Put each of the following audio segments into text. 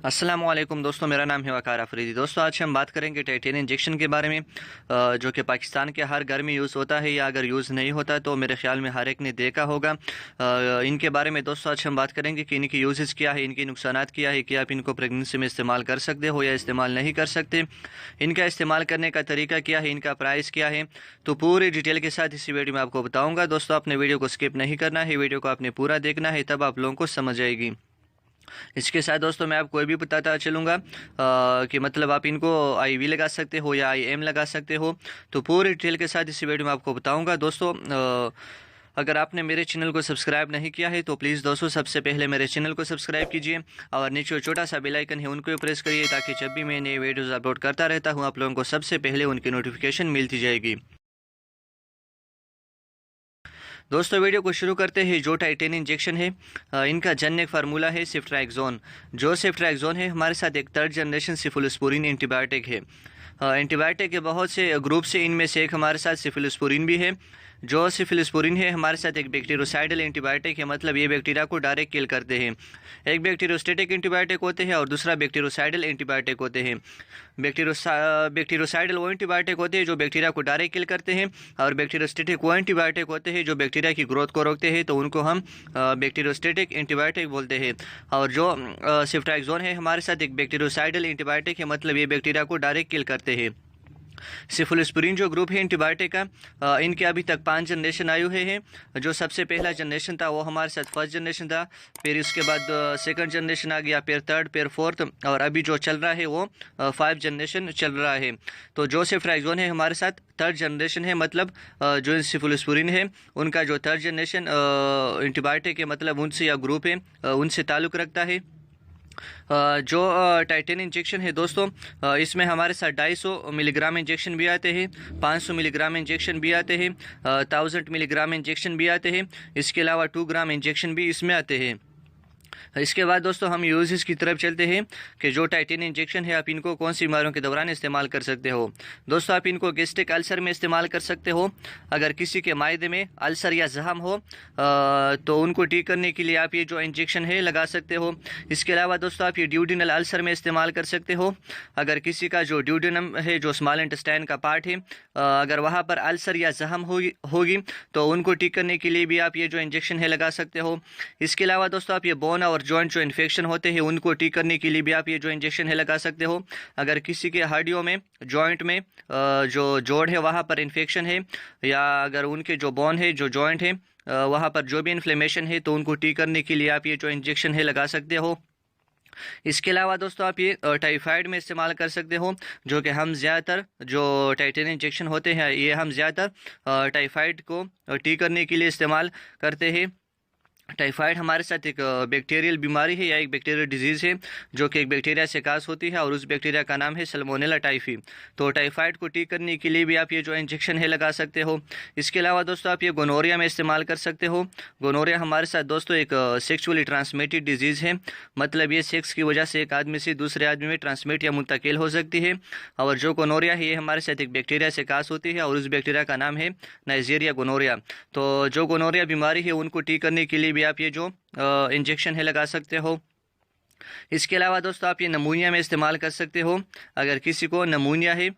अस्सलामुअलैकुम दोस्तों, मेरा नाम है वकार अफरीदी। दोस्तों, आज हम बात करेंगे टाइटेनियम इंजेक्शन के बारे में, जो कि पाकिस्तान के हर घर में यूज़ होता है, या अगर यूज़ नहीं होता तो मेरे ख्याल में हर एक ने देखा होगा। इनके बारे में दोस्तों आज हम बात करेंगे कि इनकी यूजेस क्या है, इनके नुकसानात क्या है, कि आप इनको प्रेगनेंसी में इस्तेमाल कर सकते हो या इस्तेमाल नहीं कर सकते, इनका इस्तेमाल करने का तरीका क्या है, इनका प्राइस क्या है। तो पूरी डिटेल के साथ इसी वीडियो में आपको बताऊँगा। दोस्तों, आपने वीडियो को स्किप नहीं करना है, वीडियो को आपने पूरा देखना है, तब आप लोगों को समझ आएगी। इसके साथ दोस्तों मैं आपको ये भी बताता चलूँगा कि मतलब आप इनको IV लगा सकते हो या IM लगा सकते हो। तो पूरी डिटेल के साथ इस वीडियो में आपको बताऊँगा। दोस्तों, अगर आपने मेरे चैनल को सब्सक्राइब नहीं किया है तो प्लीज़ दोस्तों सबसे पहले मेरे चैनल को सब्सक्राइब कीजिए और नीचे छोटा सा बेल आइकन है उनको भी प्रेस करिए, ताकि जब भी मैं नए वीडियोज़ अपलोड करता रहता हूँ आप लोगों को सबसे पहले उनकी नोटिफिकेशन मिलती जाएगी। दोस्तों, वीडियो को शुरू करते हैं। जो टाइटेनियम इंजेक्शन है, इनका जेनेरिक फार्मूला है सिफ्ट्रैक्सोन। जो सिफ्ट्रैक्सोन है हमारे साथ एक थर्ड जनरेशन सिफलोस्पोरिन एंटीबायोटिक है। एंटीबायोटिक के बहुत से ग्रुप से, इनमें से एक हमारे साथ सिफलोस्पोरिन भी है। जो सिफलोस्पोरिन है हमारे साथ एक बैक्टीरियोसाइडल एंटीबायोटिक है, मतलब ये बैक्टीरिया को डायरेक्ट किल करते हैं। एक बैक्टीरियोस्टेटिक एंटीबायोटिक होते हैं और दूसरा बैक्टीरियोसाइडल एंटीबायोटिक होते हैं। बैक्टीरियोसाइडल वो एंटीबायोटिक होते हैं जो बैक्टीरिया को डायरेक्ट किल करते हैं, और बैक्टीरियोस्टेटिक वो एंटीबायोटिक होते हैं जो बैक्टीरिया की ग्रोथ को रोकते हैं, तो उनको हम बैक्टीरियोस्टेटिक एंटीबायोटिक बोलते हैं। और जो सिफ्ट्रैक्सोन है हमारे साथ एक बैक्टीरियोसाइडल एंटीबायोटिक है, मतलब ये बैक्टीरिया को डायरेक्ट किल करते हैं। सिफलोस्पोरिन जो ग्रुप है एंटीबायोटिक का, इनके अभी तक 5 जनरेशन आए हुए हैं। जो सबसे पहला जनरेशन था वो हमारे साथ फर्स्ट जनरेशन था, फिर उसके बाद सेकंड जनरेशन आ गया, फिर थर्ड, फिर फोर्थ, और अभी जो चल रहा है वो 5 जनरेशन चल रहा है। तो जो सिफ्ट्रैक्सोन है हमारे साथ थर्ड जनरेशन है, मतलब जो सिफलोस्पोरिन है उनका जो थर्ड जनरेशन एंटीबायोटिक है, मतलब उनसे या ग्रुप है उनसे ताल्लुक़ रखता है। जो टाइटेनियम इंजेक्शन है दोस्तों, इसमें हमारे साथ 250 मिलीग्राम इंजेक्शन भी आते हैं, 500 मिलीग्राम इंजेक्शन भी आते हैं, 1000 मिलीग्राम इंजेक्शन भी आते हैं। इसके अलावा 2 ग्राम इंजेक्शन भी इसमें आते हैं। इसके बाद दोस्तों हम यूजेस की तरफ चलते हैं कि जो टाइटेनियम इंजेक्शन है आप इनको कौन सी बीमारियों के दौरान इस्तेमाल कर सकते हो। दोस्तों, आप इनको गैस्ट्रिक अल्सर में इस्तेमाल कर सकते हो। अगर किसी के मायदे में अल्सर या जख्म हो तो उनको ठीक करने के लिए आप ये जो इंजेक्शन है लगा सकते हो। इसके अलावा दोस्तों आप ये ड्यूडिनल अल्सर में इस्तेमाल कर सकते हो। अगर किसी का जो ड्यूडिनम है, जो स्मॉल इंटेस्टाइन का पार्ट है, अगर वहाँ पर अल्सर या जख्म होगी तो उनको ठीक करने के लिए भी आप ये जो इंजेक्शन है लगा सकते हो। इसके अलावा दोस्तों आप ये बोन और जॉइंट जो इन्फेक्शन होते हैं उनको ठीक करने के लिए भी आप ये जो इंजेक्शन है लगा सकते हो। अगर किसी के हड्डियों में, जॉइंट में जो जोड़ है वहाँ पर इन्फेक्शन है, या अगर उनके जो बोन है, जो जॉइंट है, वहाँ पर जो भी इन्फ्लेमेशन है, तो उनको ठीक करने के लिए आप ये जो इंजेक्शन है लगा सकते हो। इसके अलावा दोस्तों आप ये टाइफाइड में इस्तेमाल कर सकते हो, जो कि हम ज़्यादातर जो टाइटेनियम इंजेक्शन होते हैं ये हम ज़्यादातर टाइफाइड को ठीक करने के लिए इस्तेमाल करते हैं। टाइफाइड हमारे साथ एक बैक्टीरियल बीमारी है या एक बैक्टीरियल डिजीज़ है, जो कि एक बैक्टीरिया से काज होती है, और उस बैक्टीरिया का नाम है सल्मोनेला टाइफी। तो टाइफाइड को ठीक करने के लिए भी आप ये जो इंजेक्शन है लगा सकते हो। इसके अलावा दोस्तों आप ये गोनोरिया में इस्तेमाल कर सकते हो। गोनोरिया हमारे साथ दोस्तों एक सेक्सुअली ट्रांसमिटेड डिजीज़ है, मतलब ये सेक्स की वजह से एक आदमी से दूसरे आदमी में ट्रांसमिट या मुंतकिल हो सकती है। और जो गोनोरिया है ये हमारे साथ एक बैक्टीरिया से काज होती है, और उस बैक्टीरिया का नाम है नाइजीरिया गोनोरिया। तो जो गोनोरिया बीमारी है उनको ठीक करने के लिए भी आप ये जो इंजेक्शन है लगा सकते हो। इसके अलावा दोस्तों आप ये नमूनिया में इस्तेमाल कर सकते हो। अगर किसी को नमूनिया है,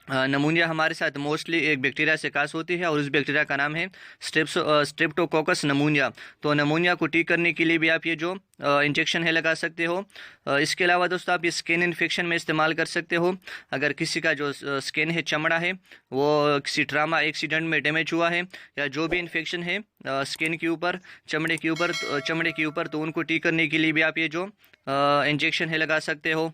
नमूनिया हमारे साथ मोस्टली एक बैक्टीरिया से काज होती है, और उस बैक्टीरिया का नाम है स्ट्रेप्टोकोकस नमूनिया। तो नमूनिया को ठीक करने के लिए भी आप ये जो इंजेक्शन है लगा सकते हो। इसके अलावा दोस्तों आप ये स्किन इन्फेक्शन में इस्तेमाल कर सकते हो। अगर किसी का जो स्किन है, चमड़ा है, वो किसी ट्रामा एक्सीडेंट में डैमेज हुआ है, या जो भी इन्फेक्शन है स्किन के ऊपर, चमड़े के ऊपर, तो उनको ठीक करने के लिए भी आप ये जो इंजेक्शन है लगा सकते हो।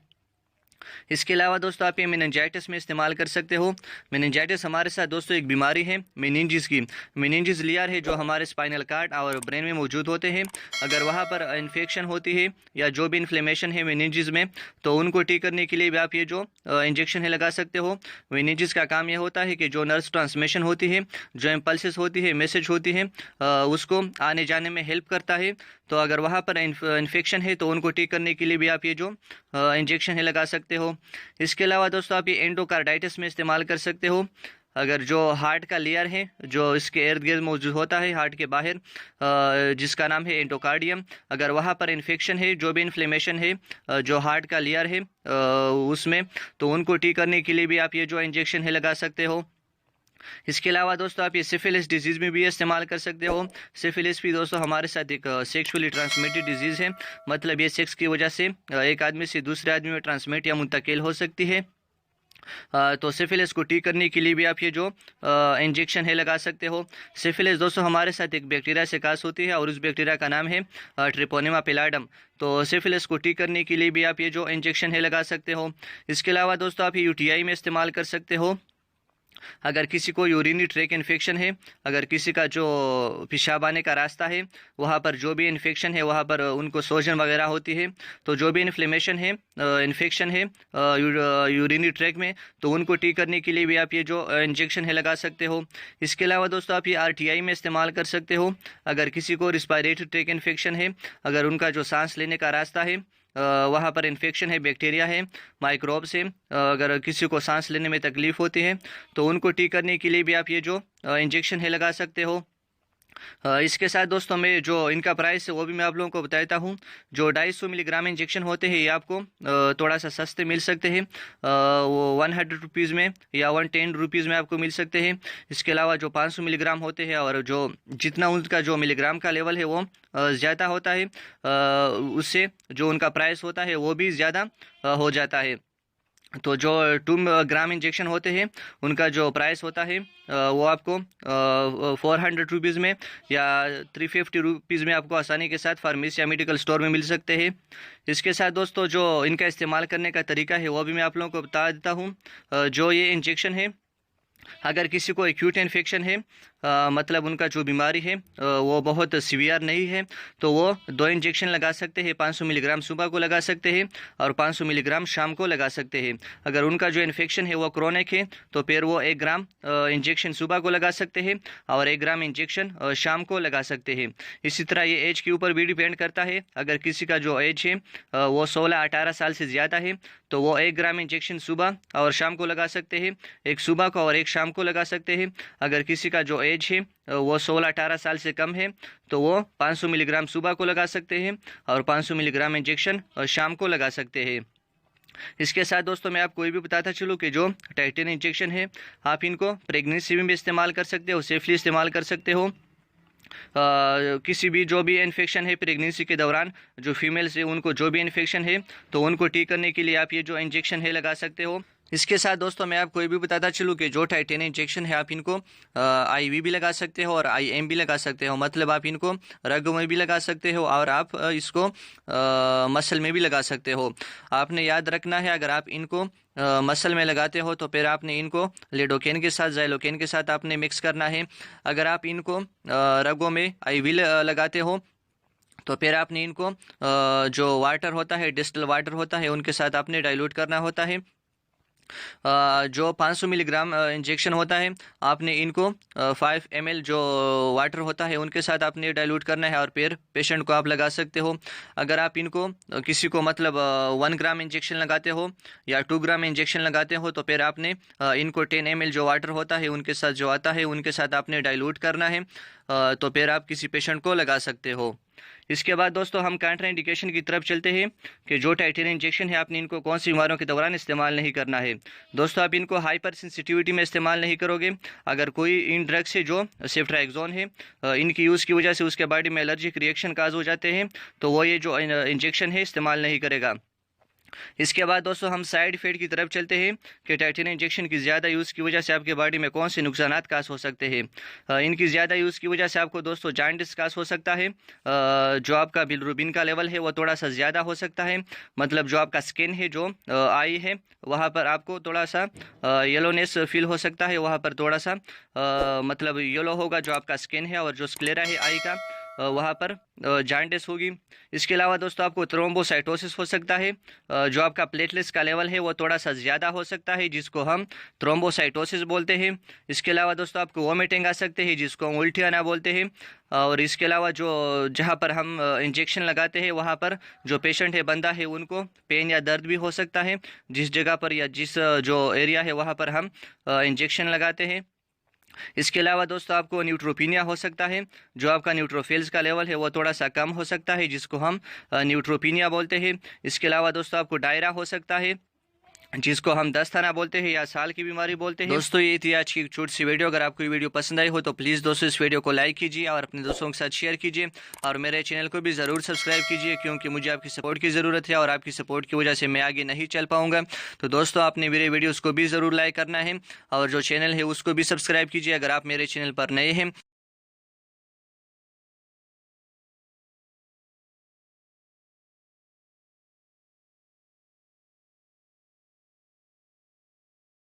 इसके अलावा दोस्तों आप ये मेनिंजाइटिस में इस्तेमाल कर सकते हो। मेनिंजाइटिस हमारे साथ दोस्तों एक बीमारी है मेनिंजिस की। मेनिंजिस लेयर है जो हमारे स्पाइनल कार्ड और ब्रेन में मौजूद होते हैं। अगर वहाँ पर इन्फेक्शन होती है या जो भी इन्फ्लेमेशन है मेनिंजिस में, तो उनको ठीक करने के लिए भी आप ये जो इंजेक्शन है लगा सकते हो। मेनिंजिस का काम यह होता है कि जो नर्व्स ट्रांसमिशन होती है, जो इम्पल्सेस होती है, मैसेज होती है, उसको आने जाने में हेल्प करता है। तो अगर वहाँ पर इन्फेक्शन है तो उनको ठीक करने के लिए भी आप ये जो इंजेक्शन है लगा सकते हो। इसके अलावा दोस्तों आप ये एंडोकार्डाइटिस में इस्तेमाल कर सकते हो। अगर जो हार्ट का लेयर है जो इसके इर्द गिर्द मौजूद होता है हार्ट के बाहर, जिसका नाम है एंडोकार्डियम, अगर वहाँ पर इन्फेक्शन है, जो भी इन्फ्लेमेशन है जो हार्ट का लेयर है उसमें, तो उनको ठीक करने के लिए भी आप ये जो इंजेक्शन है लगा सकते हो। इसके अलावा दोस्तों आप ये सिफिलिस डिजीज़ में भी इस्तेमाल कर सकते हो। सिफिलिस भी दोस्तों हमारे साथ एक सेक्सुअली ट्रांसमिटेड डिजीज़ है, मतलब ये सेक्स की वजह से एक आदमी से दूसरे आदमी में ट्रांसमिट या मुंतकिल हो सकती है। तो सिफिलिस को ठीक करने के लिए भी आप ये जो इंजेक्शन है लगा सकते हो। सिफिलिस दोस्तों हमारे साथ एक बैक्टीरिया से कास होती है और उस बैक्टीरिया का नाम है ट्रिपोनेमा पेलाडम। तो सिफिलिस को ठीक करने के लिए भी आप ये जो इंजेक्शन है लगा सकते हो। इसके अलावा दोस्तों आप ये यूटीआई में इस्तेमाल कर सकते हो। अगर किसी को यूरिनरी ट्रैक इन्फेक्शन है, अगर किसी का जो पेशाब आने का रास्ता है वहाँ पर जो भी इन्फेक्शन है, वहाँ पर उनको सोजन वगैरह होती है, तो जो भी इन्फ्लेमेशन है, इन्फेक्शन है यूरिनरी ट्रैक में, तो उनको ठीक करने के लिए भी आप ये जो इंजेक्शन है लगा सकते हो। इसके अलावा दोस्तों आप ये आरटीआई में इस्तेमाल कर सकते हो। अगर किसी को रिस्पायरेटरी ट्रैक इन्फेक्शन है, अगर उनका जो सांस लेने का रास्ता है वहाँ पर इन्फेक्शन है, बैक्टीरिया है, माइक्रोब से अगर किसी को सांस लेने में तकलीफ़ होती है, तो उनको ठीक करने के लिए भी आप ये जो इंजेक्शन है लगा सकते हो। इसके साथ दोस्तों मैं जो इनका प्राइस है वो भी मैं आप लोगों को बताता हूँ। जो 250 मिलीग्राम इंजेक्शन होते हैं ये आपको थोड़ा सा सस्ते मिल सकते हैं, वो 100 रुपीज़ में या 110 रुपीज़ में आपको मिल सकते हैं। इसके अलावा जो 500 मिलीग्राम होते हैं और जो जितना उनका जो मिलीग्राम का लेवल है वो ज़्यादा होता है, उससे जो उनका प्राइस होता है वो भी ज़्यादा हो जाता है। तो जो 2 ग्राम इंजेक्शन होते हैं उनका जो प्राइस होता है वो आपको 400 रुपीज़ में या 350 रुपीज़ में आपको आसानी के साथ फार्मेसी या मेडिकल स्टोर में मिल सकते हैं। इसके साथ दोस्तों जो इनका इस्तेमाल करने का तरीका है वो भी मैं आप लोगों को बता देता हूँ। जो ये इंजेक्शन है, अगर किसी को एक्यूट इन्फेक्शन है, मतलब उनका जो बीमारी है वो बहुत सीवियर नहीं है, तो वो 2 इंजेक्शन लगा सकते हैं। 500 मिलीग्राम सुबह को लगा सकते हैं और 500 मिलीग्राम शाम को लगा सकते हैं। अगर उनका जो इन्फेक्शन है वो क्रोनिक है तो फिर वो 1 ग्राम इंजेक्शन सुबह को लगा सकते हैं और 1 ग्राम इंजेक्शन शाम को लगा सकते हैं। इसी तरह ये एज के ऊपर भी डिपेंड करता है। अगर किसी का जो एज है वो 16-18 साल से ज़्यादा है तो वो 1 ग्राम इंजेक्शन सुबह और शाम को लगा सकते हैं, एक सुबह को और एक शाम को लगा सकते हैं। अगर किसी का जो एज है वो 16-18 साल से कम है तो वो 500 मिलीग्राम सुबह को लगा सकते हैं और 500 मिलीग्राम इंजेक्शन शाम को लगा सकते हैं। इसके साथ दोस्तों मैं आपको ये भी बताता चलूँ कि जो टाइटेन इंजेक्शन है आप इनको प्रेगनेंसी में भी इस्तेमाल कर सकते हो, सेफली इस्तेमाल कर सकते हो। किसी भी जो भी इन्फेक्शन है प्रेगनेंसी के दौरान, जो फीमेल्स है उनको जो भी इन्फेक्शन है तो उनको ठीक करने के लिए आप ये जो इंजेक्शन है लगा सकते हो। इसके साथ दोस्तों मैं आपको ये भी बताता चलूँ कि जो टाइटेन इंजेक्शन है आप इनको आईवी भी लगा सकते हो और आईएम भी लगा सकते हो, मतलब आप इनको रग में भी लगा सकते हो और आप इसको मसल में भी लगा सकते हो। आपने याद रखना है अगर आप इनको मसल में लगाते हो तो फिर आपने इनको लिडोकेन के साथ, ज़ाइलोकेन के साथ आपने मिक्स करना है। अगर आप इनको रगों में आईवी लगाते हो तो फिर आपने इनको जो वाटर होता है, डिस्टिल वाटर होता है, उनके साथ आपने डाइल्यूट करना होता है। जो 500 मिलीग्राम इंजेक्शन होता है आपने इनको 5 ml जो वाटर होता है उनके साथ आपने डाइल्यूट करना है और फिर पेशेंट को आप लगा सकते हो। अगर आप इनको किसी को मतलब 1 ग्राम इंजेक्शन लगाते हो या 2 ग्राम इंजेक्शन लगाते हो तो फिर आपने इनको 10 ml जो वाटर होता है उनके साथ जो आता है उनके साथ आपने डाइल्यूट करना है, तो फिर आप किसी पेशेंट को लगा सकते हो। इसके बाद दोस्तों हम कांट्रा इंडिकेशन की तरफ चलते हैं कि जो टाइटेन इंजेक्शन है आपने इनको कौन सी बीमारियों के दौरान इस्तेमाल नहीं करना है। दोस्तों आप इनको हाइपर सेंसिटिविटी में इस्तेमाल नहीं करोगे। अगर कोई इन ड्रग से जो सेफ्ट्राएक्सोन है इनकी यूज़ की वजह से उसके बॉडी में एलर्जिक रिएक्शन काज हो जाते हैं तो वो ये जो इंजेक्शन है इस्तेमाल नहीं करेगा। इसके बाद दोस्तों हम साइड इफेक्ट की तरफ चलते हैं कि टाइटेन इंजेक्शन की ज़्यादा यूज़ की वजह से आपके बॉडी में कौन से नुकसानात कास हो सकते हैं। इनकी ज़्यादा यूज़ की वजह से आपको दोस्तों जॉन्डिस कास हो सकता है। जो आपका बिलिरुबिन का लेवल है वो थोड़ा सा ज़्यादा हो सकता है, मतलब जो आपका स्किन है, जो आई है, वहाँ पर आपको थोड़ा सा येलोनेस फील हो सकता है। वहाँ पर थोड़ा सा मतलब येलो होगा जो आपका स्किन है, और जो स्क्लेरा है आई का वहाँ पर जॉन्डिस होगी। इसके अलावा दोस्तों आपको थ्रोम्बोसाइटोसिस हो सकता है। जो आपका प्लेटलेट्स का लेवल है वो थोड़ा सा ज़्यादा हो सकता है जिसको हम थ्रोम्बोसाइटोसिस बोलते हैं। इसके अलावा दोस्तों आपको वोमिटिंग आ सकते हैं जिसको हम उल्टी आना बोलते हैं। और इसके अलावा जो जहाँ पर हम इंजेक्शन लगाते हैं वहाँ पर जो पेशेंट है, बंदा है, उनको पेन या दर्द भी हो सकता है जिस जगह पर या जिस जो एरिया है वहाँ पर हम इंजेक्शन लगाते हैं। इसके अलावा दोस्तों आपको न्यूट्रोपीनिया हो सकता है, जो आपका न्यूट्रोफिल्स का लेवल है वो थोड़ा सा कम हो सकता है, जिसको हम न्यूट्रोपीनिया बोलते हैं। इसके अलावा दोस्तों आपको डायरा हो सकता है, जिसको हम दस्ताना बोलते हैं या साल की बीमारी बोलते हैं। दोस्तों ये थी आज की एक छोटी सी वीडियो। अगर आपको ये वीडियो पसंद आई हो तो प्लीज़ दोस्तों इस वीडियो को लाइक कीजिए और अपने दोस्तों के साथ शेयर कीजिए, और मेरे चैनल को भी ज़रूर सब्सक्राइब कीजिए, क्योंकि मुझे आपकी सपोर्ट की ज़रूरत है और आपकी सपोर्ट की वजह से मैं आगे नहीं चल पाऊँगा। तो दोस्तों आपने मेरे वीडियोज़ को भी ज़रूर लाइक करना है, और जो चैनल है उसको भी सब्सक्राइब कीजिए अगर आप मेरे चैनल पर नए हैं।